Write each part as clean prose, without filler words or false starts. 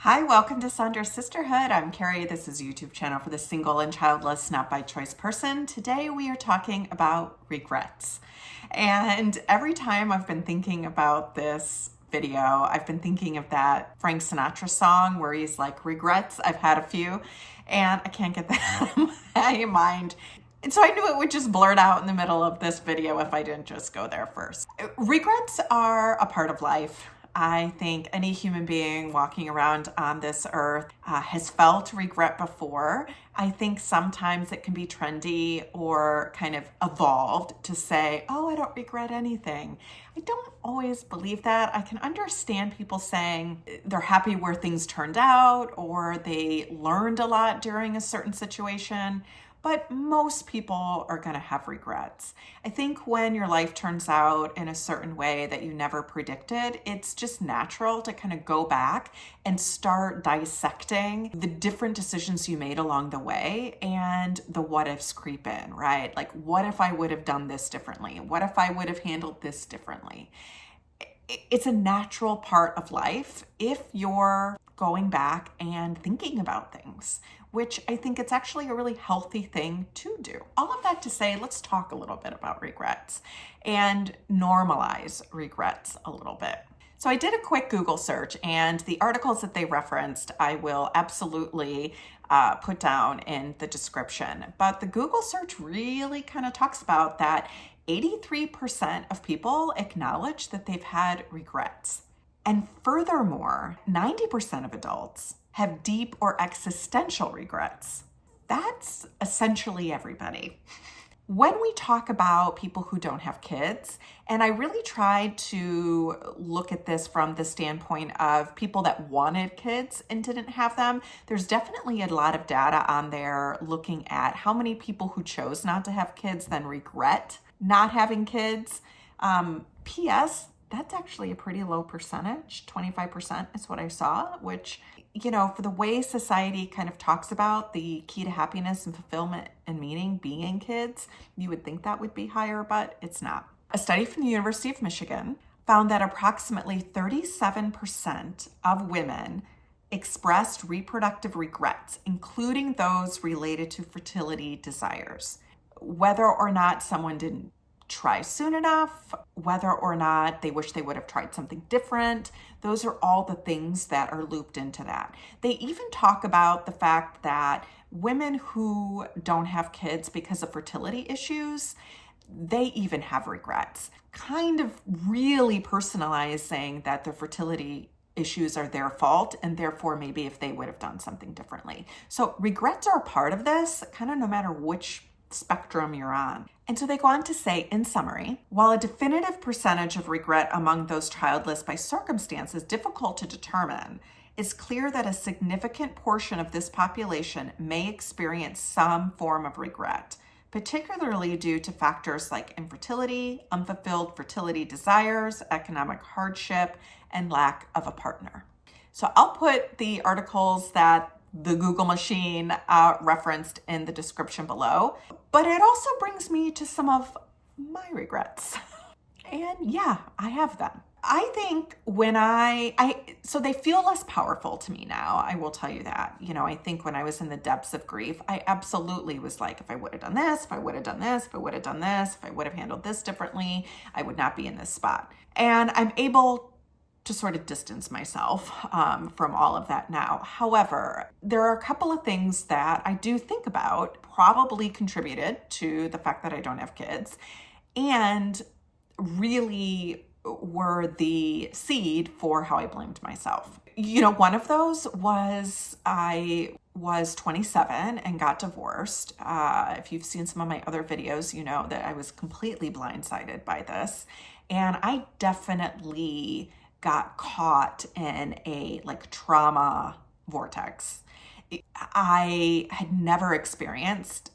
Hi, welcome to Sandra's Sisterhood. I'm Carrie. This is a YouTube channel for the single and childless, not by choice person. Today we are talking about regrets. And every time I've been thinking about this video, I've been thinking of that Frank Sinatra song where he's like, regrets, I've had a few, and I can't get that out of my mind. And so I knew it would just blurt out in the middle of this video if I didn't just go there first. Regrets are a part of life. I think any human being walking around on this earth has felt regret before. I think sometimes it can be trendy or kind of evolved to say, oh, I don't regret anything. I don't always believe that. I can understand people saying they're happy where things turned out or they learned a lot during a certain situation. But most people are going to have regrets. I think when your life turns out in a certain way that you never predicted, it's just natural to kind of go back and start dissecting the different decisions you made along the way and the what ifs creep in, right? Like, what if I would have done this differently? What if I would have handled this differently? It's a natural part of life if you're going back and thinking about things, which I think it's actually a really healthy thing to do. All of that to say, let's talk a little bit about regrets and normalize regrets a little bit. So I did a quick Google search, and the articles that they referenced, I will absolutely put down in the description. But the Google search really kind of talks about that 83% of people acknowledge that they've had regrets. And furthermore, 90% of adults have deep or existential regrets. That's essentially everybody. When we talk about people who don't have kids, and I really tried to look at this from the standpoint of people that wanted kids and didn't have them, there's definitely a lot of data on there looking at how many people who chose not to have kids then regret not having kids. P.S., that's actually a pretty low percentage. 25% is what I saw, which, you know, for the way society kind of talks about the key to happiness and fulfillment and meaning being kids, you would think that would be higher, but it's not. A study from the University of Michigan found that approximately 37% of women expressed reproductive regrets, including those related to fertility desires. Whether or not someone didn't try soon enough, whether or not they wish they would have tried something different. Those are all the things that are looped into that. They even talk about the fact that women who don't have kids because of fertility issues, they even have regrets. Kind of really personalized, saying that their fertility issues are their fault, and therefore maybe if they would have done something differently. So regrets are a part of this, kind of no matter which spectrum you're on. And so they go on to say, in summary, while a definitive percentage of regret among those childless by circumstance is difficult to determine, it's clear that a significant portion of this population may experience some form of regret, particularly due to factors like infertility, unfulfilled fertility desires, economic hardship, and lack of a partner. So I'll put the articles that the Google machine referenced in the description below. But it also brings me to some of my regrets. And yeah, I have them. I think when so they feel less powerful to me now. I will tell you that. You know, I think when I was in the depths of grief, I absolutely was like, if I would have done this, if I would have done this, if I would have done this, if I would have handled this differently, I would not be in this spot. And I'm able to sort of distance myself from all of that now. However, there are a couple of things that I do think about probably contributed to the fact that I don't have kids and really were the seed for how I blamed myself. You know, one of those was I was 27 and got divorced. If you've seen some of my other videos, you know that I was completely blindsided by this. And I definitely got caught in a trauma vortex. I had never experienced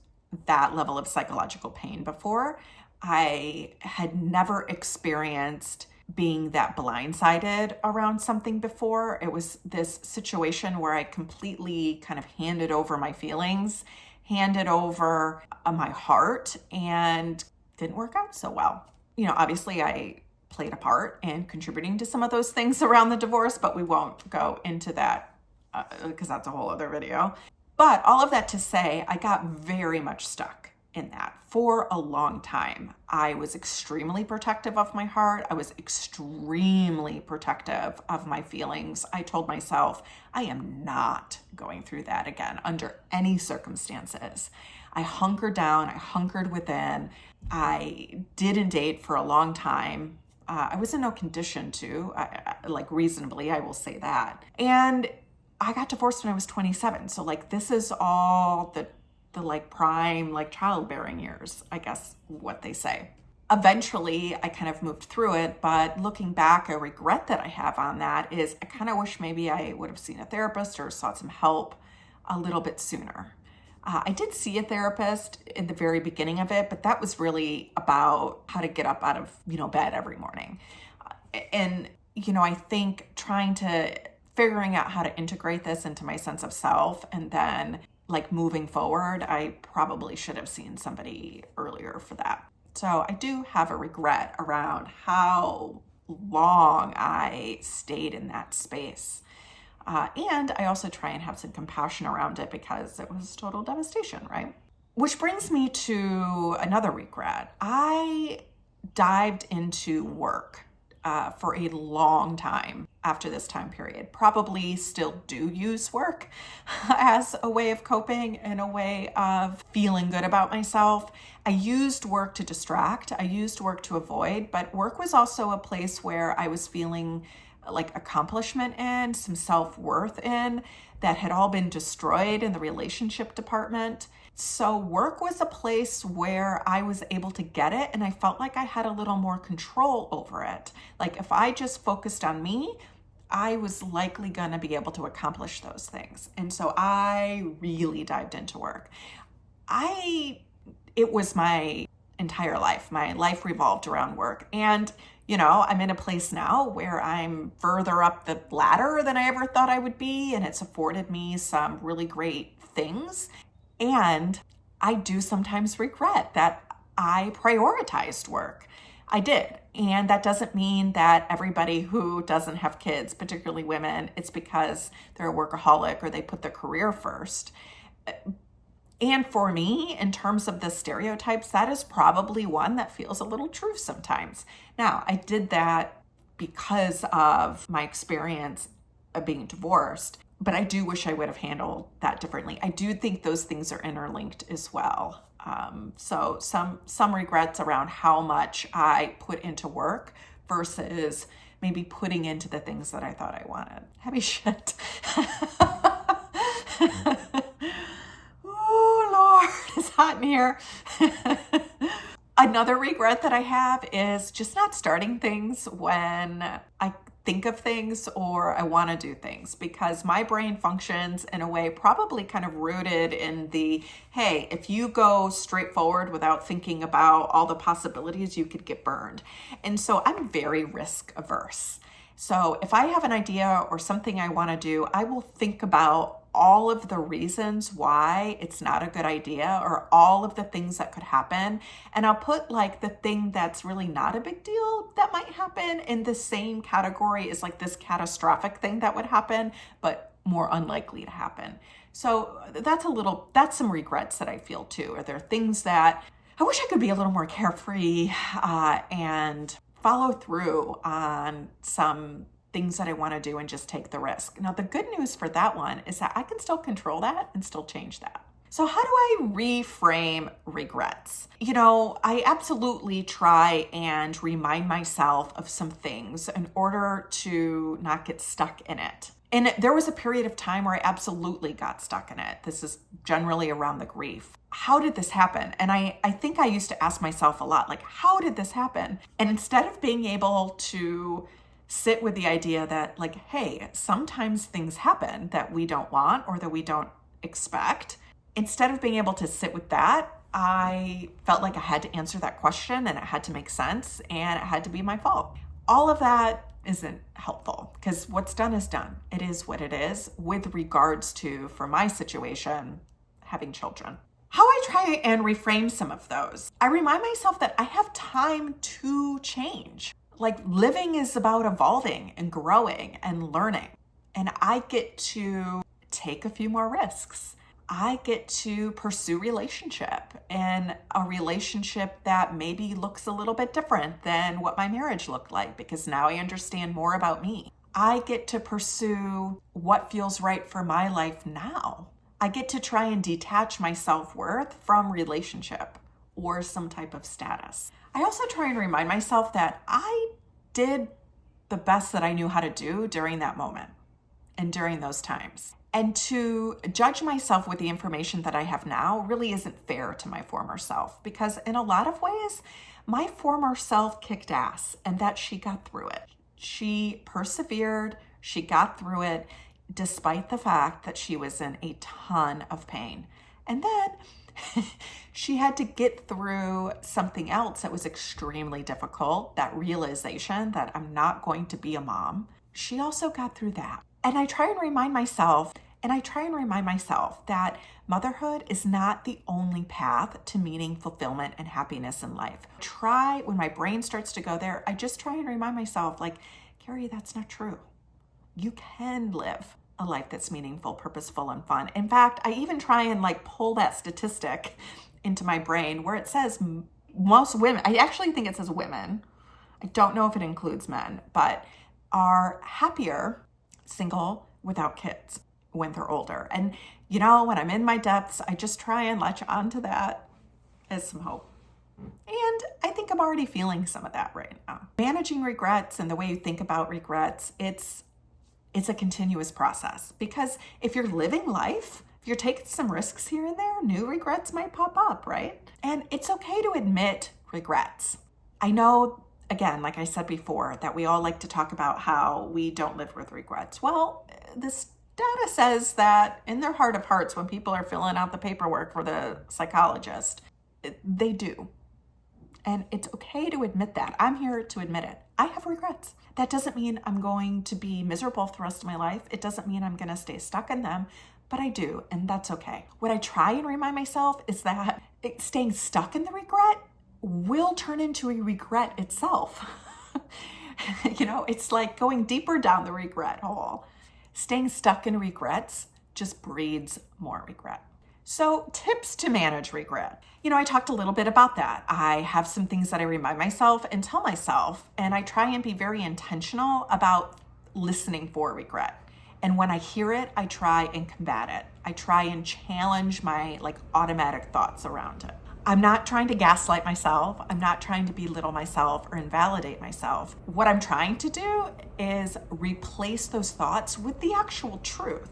that level of psychological pain before. I had never experienced being that blindsided around something before. It was this situation where I completely kind of handed over my feelings, handed over my heart, and didn't work out so well. You know, obviously I played a part in contributing to some of those things around the divorce, but we won't go into that because that's a whole other video. But all of that to say, I got very much stuck in that for a long time. I was extremely protective of my heart. I was extremely protective of my feelings. I told myself, I am not going through that again under any circumstances. I hunkered down, I hunkered within. I didn't date for a long time. I was in no condition to, like reasonably, I will say that. And I got divorced when I was 27. So like this is all the like prime like childbearing years, I guess what they say. Eventually I kind of moved through it, but looking back, a regret that I have on that is I kind of wish maybe I would have seen a therapist or sought some help a little bit sooner. I did see a therapist in the very beginning of it, but that was really about how to get up out of, bed every morning. And, I think figuring out how to integrate this into my sense of self and then like moving forward, I probably should have seen somebody earlier for that. So I do have a regret around how long I stayed in that space. And I also try and have some compassion around it because it was total devastation, right? Which brings me to another regret. I dived into work for a long time after this time period. Probably still do use work as a way of coping and a way of feeling good about myself. I used work to distract. I used work to avoid, but work was also a place where I was feeling like accomplishment in, some self-worth in, that had all been destroyed in the relationship department. So work was a place where I was able to get it, and I felt like I had a little more control over it. Like if I just focused on me, I was likely going to be able to accomplish those things. And so I really dived into work. It was my entire life. My life revolved around work. And I'm in a place now where I'm further up the ladder than I ever thought I would be, and it's afforded me some really great things. And I do sometimes regret that I prioritized work. I did. And that doesn't mean that everybody who doesn't have kids, particularly women, it's because they're a workaholic or they put their career first. And for me, in terms of the stereotypes, that is probably one that feels a little true sometimes. Now, I did that because of my experience of being divorced, but I do wish I would have handled that differently. I do think those things are interlinked as well. So some regrets around how much I put into work versus maybe putting into the things that I thought I wanted. Heavy shit. It's hot in here. Another regret that I have is just not starting things when I think of things or I want to do things, because my brain functions in a way probably kind of rooted in the, hey, if you go straight forward without thinking about all the possibilities, you could get burned. And so I'm very risk averse. So if I have an idea or something I want to do, I will think about all of the reasons why it's not a good idea or all of the things that could happen. And I'll put like the thing that's really not a big deal that might happen in the same category as like this catastrophic thing that would happen, but more unlikely to happen. So that's some regrets that I feel too. Are there things that I wish I could be a little more carefree and follow through on some things that I want to do and just take the risk. Now, the good news for that one is that I can still control that and still change that. So how do I reframe regrets? I absolutely try and remind myself of some things in order to not get stuck in it. And there was a period of time where I absolutely got stuck in it. This is generally around the grief. How did this happen? And I think I used to ask myself a lot, like, how did this happen? And instead of being able to sit with the idea that like, hey, sometimes things happen that we don't want or that we don't expect, instead of being able to sit with that, I felt like I had to answer that question and it had to make sense and it had to be my fault. All of that isn't helpful because what's done is done. It is what it is with regards to, for my situation, having children. How I try and reframe some of those. I remind myself that I have time to change. Like living is about evolving and growing and learning. And I get to take a few more risks. I get to pursue relationship, and a relationship that maybe looks a little bit different than what my marriage looked like, because now I understand more about me. I get to pursue what feels right for my life now. I get to try and detach my self-worth from relationship or some type of status. I also try and remind myself that I did the best that I knew how to do during that moment and during those times. And to judge myself with the information that I have now really isn't fair to my former self, because in a lot of ways, my former self kicked ass and that she got through it. She persevered, she got through it, despite the fact that she was in a ton of pain. And then she had to get through something else that was extremely difficult, that realization that I'm not going to be a mom. She also got through that. And I try and remind myself that motherhood is not the only path to meaning, fulfillment, and happiness in life. When my brain starts to go there, I just try and remind myself, like, Carrie, that's not true. You can live a life that's meaningful, purposeful, and fun. In fact, I even try and pull that statistic into my brain where it says most women, I actually think it says women, I don't know if it includes men, but are happier single without kids when they're older. And when I'm in my depths, I just try and latch onto that as some hope. And I think I'm already feeling some of that right now. Managing regrets and the way you think about regrets, it's a continuous process, because if you're living life, if you're taking some risks here and there, new regrets might pop up, right? And it's okay to admit regrets. I know, again, like I said before, that we all like to talk about how we don't live with regrets. Well, this data says that in their heart of hearts, when people are filling out the paperwork for the psychologist, they do. And it's okay to admit that. I'm here to admit it. I have regrets. That doesn't mean I'm going to be miserable for the rest of my life. It doesn't mean I'm going to stay stuck in them, but I do, and that's okay. What I try and remind myself is that staying stuck in the regret will turn into a regret itself. It's like going deeper down the regret hole. Staying stuck in regrets just breeds more regret. So tips to manage regret. I talked a little bit about that. I have some things that I remind myself and tell myself, and I try and be very intentional about listening for regret. And when I hear it, I try and combat it. I try and challenge my automatic thoughts around it. I'm not trying to gaslight myself. I'm not trying to belittle myself or invalidate myself. What I'm trying to do is replace those thoughts with the actual truth.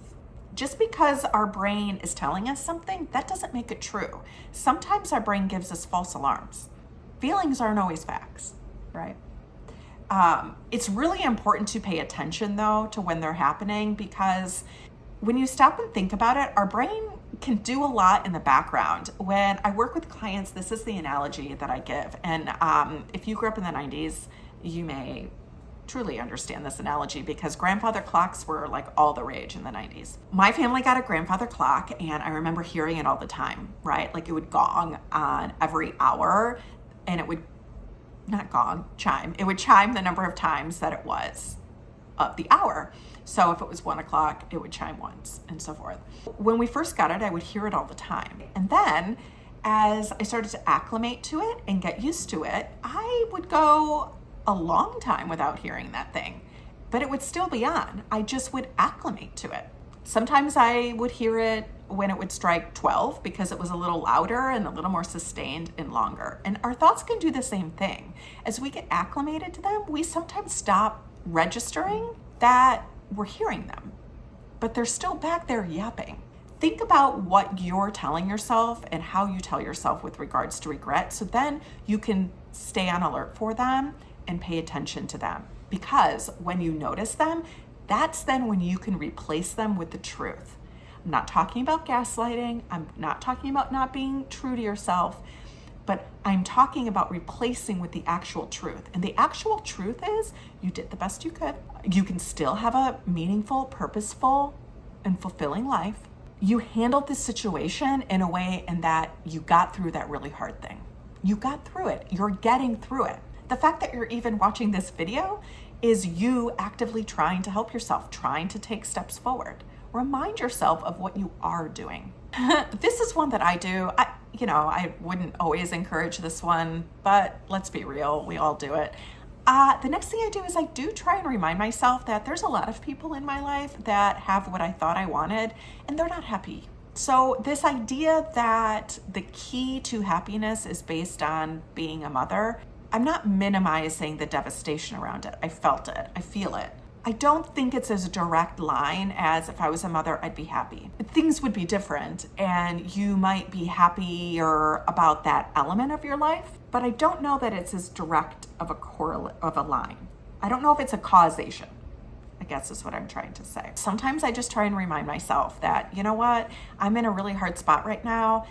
Just because our brain is telling us something, that doesn't make it true. Sometimes our brain gives us false alarms. Feelings aren't always facts, right? It's really important to pay attention, though, to when they're happening, because when you stop and think about it, our brain can do a lot in the background. When I work with clients, this is the analogy that I give. And if you grew up in the 90s, you may truly understand this analogy, because grandfather clocks were all the rage in the 90s. My family got a grandfather clock, and I remember hearing it all the time, right? It would gong on every hour, and it would chime. It would chime the number of times that it was of the hour. So if it was 1 o'clock, it would chime once, and so forth. When we first got it, I would hear it all the time. And then as I started to acclimate to it and get used to it, I would go a long time without hearing that thing, but it would still be on. I just would acclimate to it. Sometimes I would hear it when it would strike 12 because it was a little louder and a little more sustained and longer. And our thoughts can do the same thing. As we get acclimated to them, we sometimes stop registering that we're hearing them, but they're still back there yapping. Think about what you're telling yourself and how you tell yourself with regards to regret, so then you can stay on alert for them and pay attention to them. Because when you notice them, that's then when you can replace them with the truth. I'm not talking about gaslighting. I'm not talking about not being true to yourself, but I'm talking about replacing with the actual truth. And the actual truth is you did the best you could. You can still have a meaningful, purposeful, and fulfilling life. You handled this situation in a way in that you got through that really hard thing. You got through it. You're getting through it. The fact that you're even watching this video is you actively trying to help yourself, trying to take steps forward. remind yourself of what you are doing. This is one that I do. I wouldn't always encourage this one, but let's be real, we all do it. The next thing I do is I do try and remind myself that there's a lot of people in my life that have what I thought I wanted, and they're not happy. So this idea that the key to happiness is based on being a mother, I'm not minimizing the devastation around it. I felt it. I feel it. I don't think it's as a direct line as if I was a mother, I'd be happy. Things would be different, and you might be happier about that element of your life, but I don't know that it's as direct of a correlate of a line. I don't know if it's a causation, I guess is what I'm trying to say. Sometimes I just try and remind myself that, you know what, I'm in a really hard spot right now.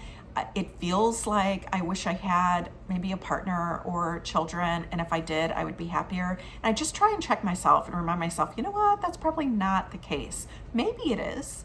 It feels like I wish I had maybe a partner or children, and if I did, I would be happier. And I just try and check myself and remind myself, you know what, that's probably not the case. Maybe it is,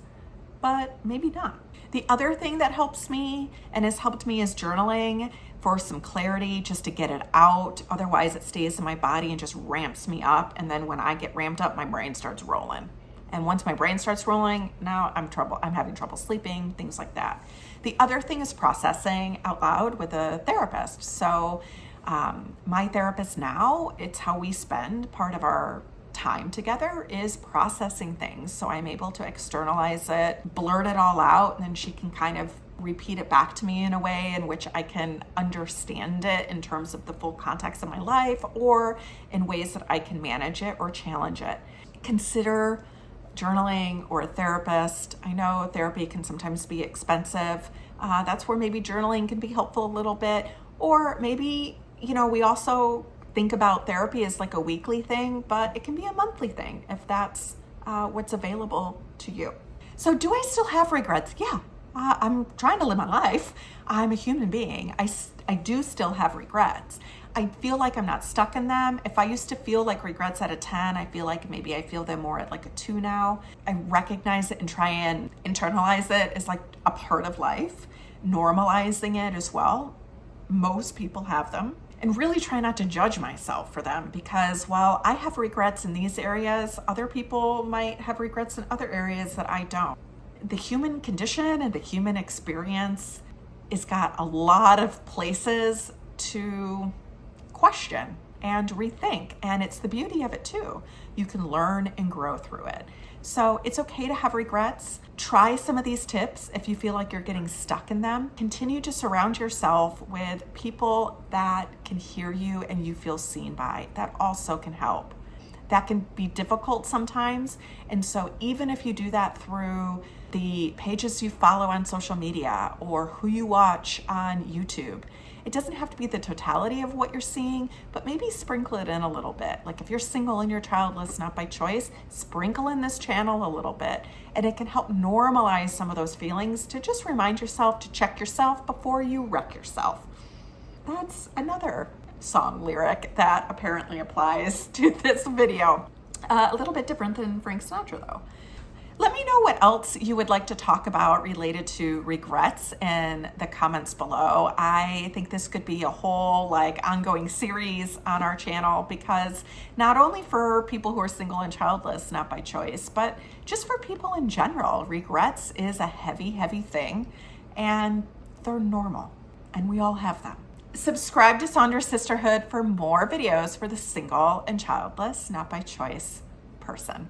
but maybe not. The other thing that helps me and has helped me is journaling for some clarity, just to get it out. Otherwise, it stays in my body and just ramps me up. And then when I get ramped up, my brain starts rolling. And once my brain starts rolling, now I'm having trouble sleeping, things like that. The other thing is processing out loud with a therapist. So my therapist now, it's how we spend part of our time together is processing things. So I'm able to externalize it, blurt it all out, and then she can kind of repeat it back to me in a way in which I can understand it in terms of the full context of my life, or in ways that I can manage it or challenge it. Consider journaling or a therapist. I know therapy can sometimes be expensive. That's where maybe journaling can be helpful a little bit. Or maybe, we also think about therapy as like a weekly thing, but it can be a monthly thing if that's what's available to you. So do I still have regrets? Yeah, I'm trying to live my life. I'm a human being. I do still have regrets. I feel like I'm not stuck in them. If I used to feel like regrets at a 10, I feel like maybe I feel them more at like a 2 now. I recognize it and try and internalize it as like a part of life, normalizing it as well. Most people have them, and really try not to judge myself for them, because while I have regrets in these areas, other people might have regrets in other areas that I don't. The human condition and the human experience has got a lot of places to question and rethink, and it's the beauty of it too. You can learn and grow through it. So it's okay to have regrets. Try some of these tips if you feel like you're getting stuck in them. Continue to surround yourself with people that can hear you and you feel seen by. That also can help. That can be difficult sometimes, and so even if you do that through the pages you follow on social media or who you watch on YouTube, it doesn't have to be the totality of what you're seeing, but maybe sprinkle it in a little bit. Like if you're single and you're childless, not by choice, sprinkle in this channel a little bit, and it can help normalize some of those feelings to just remind yourself to check yourself before you wreck yourself. That's another song lyric that apparently applies to this video. A little bit different than Frank Sinatra though. Let me know what else you would like to talk about related to regrets in the comments below. I think this could be a whole ongoing series on our channel, because not only for people who are single and childless, not by choice, but just for people in general, regrets is a heavy, heavy thing, and they're normal, and we all have them. Subscribe to Saundra's Sisterhood for more videos for the single and childless, not by choice person.